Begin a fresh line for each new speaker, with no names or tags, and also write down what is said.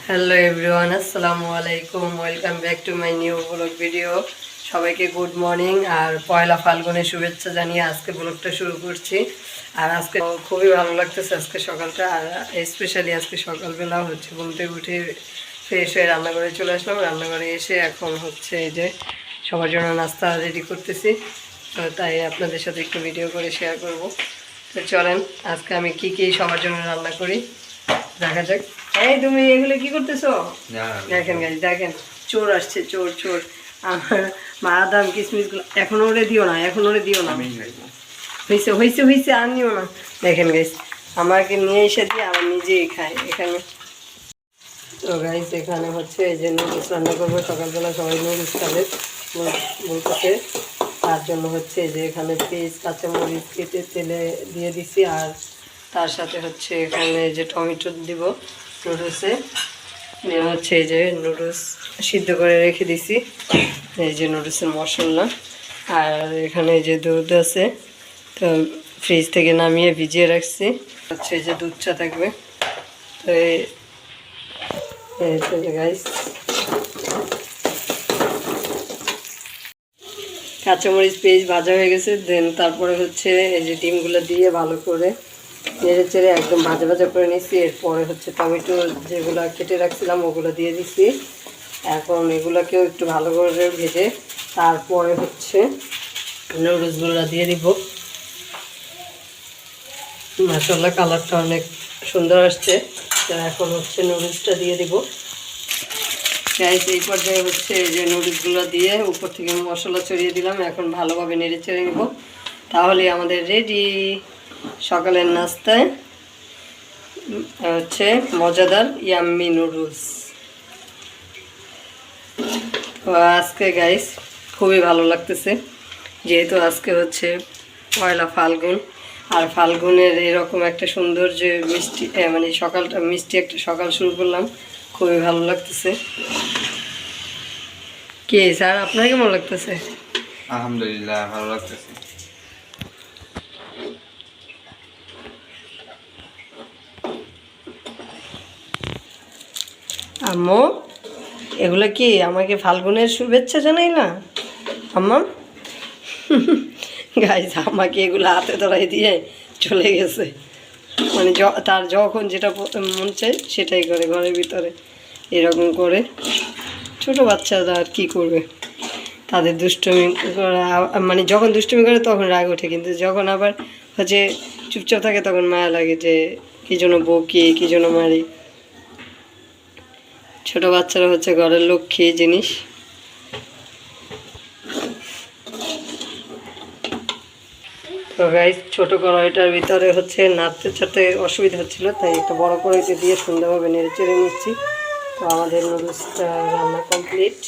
Hello everyone, আসসালামু আলাইকুম। Welcome back to my new blog video. সবাইকে গুড মর্নিং আর পয়লা ফাল্গুনের শুভেচ্ছা জানিয়ে আজকে ব্লগটা শুরু করছি। আর আজকে খুবই ভালো লাগতেছে আজকে সকালটা, আর স্পেশালি আজকে সকালবেলা হচ্ছে ঘুম থেকে উঠে ফ্রেশ হয়ে রান্নাঘরে চলে আসলাম। রান্নাঘরে এসে এখন হচ্ছে এই যে সবার জন্য নাস্তা রেডি করতেছি, তো তাই আপনাদের সাথে একটু ভিডিও করে শেয়ার করব। তো চলেন আজকে আমি কি সবার জন্য রান্না করি দেখা যাক। এই তুমি এগুলো কি করতেছো? দেখেন গাইস, দেখেন চোর আসছে, চোর চোর। আমার বাদাম কিশমিশ গুলো এখন ওরে দিও না, এখন ওরে দিও না। হয়েছে হয়েছে হয়েছে, আর নিও না। দেখেন গাইস, আমাকে নিয়ে এসে দিয়ে আবার নিজেই খায় এখানে। তো গাইস এখানে হচ্ছে এই যে নুডলস রান্না করবো। সকালবেলা সবাই নুডলস খাবে বলতেছে, তার জন্য হচ্ছে যে এখানে পেঁয়াজ কাঁচামরিচ কেটে তেলে দিয়ে দিছি, আর তার সাথে হচ্ছে এখানে যে টমেটো দিব নুডলসে। হচ্ছে এই যে নুডলস সিদ্ধ করে রেখে দিছি, এই যে নুডলসের মশলা। আর এখানে যে দুধ আছে, তো ফ্রিজ থেকে নামিয়ে ভিজিয়ে রাখছি। হচ্ছে এই যে দুধ চা থাকবে। তো এই তো গাইস কাঁচামরিচ পেঁয়াজ ভাজা হয়ে গেছে। দেন তারপরে হচ্ছে এই যে ডিমগুলো দিয়ে ভালো করে নেড়ে চেড়ে একদম ভাজা ভাজা করে নিচ্ছি। এরপরে হচ্ছে টমেটো যেগুলো কেটে রাখছিলাম ওগুলো দিয়ে দিচ্ছি। এখন এগুলোকেও একটু ভালো করে ভেজে তারপরে হচ্ছে নুডলসগুলো দিয়ে দিব। মাশাআল্লাহ কালারটা অনেক সুন্দর আসছে। তো এখন হচ্ছে নুডলসটা দিয়ে দিব। গাইস এই পর্যায়ে হচ্ছে এই যে নুডলসগুলো দিয়ে উপর থেকে মশলা ছড়িয়ে দিলাম। এখন ভালোভাবে নেড়ে চেড়ে নেব, তাহলে আমাদের রেডি সকালের নাস্তায় হচ্ছে মজাদার ইয়াম্মি নুডলস। তো আজকে গাইস খুবই ভালো লাগতেছে, যেহেতু আজকে হচ্ছে পয়লা ফাল্গুন। আর ফাল্গুনের এরকম একটা সুন্দর যে মিষ্টি মানে সকালটা মিষ্টি একটা সকাল শুরু করলাম, খুবই ভালো লাগতেছে। কে স্যার আপনার কেমন লাগতেছে?
আলহামদুলিল্লাহ ভালো লাগতেছে।
আম্মু এগুলো কি আমাকে ফাল্গুনের শুভেচ্ছা জানাই না আম্মা? গাইজ আমাকে এগুলো হাতে ধরাই দিয়ে চলে গেছে, মানে তার যখন যেটা মন চায় সেটাই করে ঘরের ভিতরে এরকম করে। ছোট বাচ্চারা আর কী করবে, তাদের দুষ্টুমি করা মানে যখন দুষ্টুমি করে তখন রাগ ওঠে, কিন্তু যখন আবার হচ্ছে চুপচাপ থাকে তখন মায়া লাগে যে কী জন্য বকি কী জন্য মারি। ছোট বাচ্চারা হচ্ছে ঘরের লক্ষ্মী জিনিস। তো গাইস ছোট কড়াইটার ভিতরে হচ্ছে নাড়তে চাড়তে অসুবিধা হচ্ছিলো, তাই একটা বড় কড়াইতে দিয়ে সুন্দরভাবে নেড়ে চেড়ে নিচ্ছি। তো আমাদের নুডলসটা রান্না কমপ্লিট।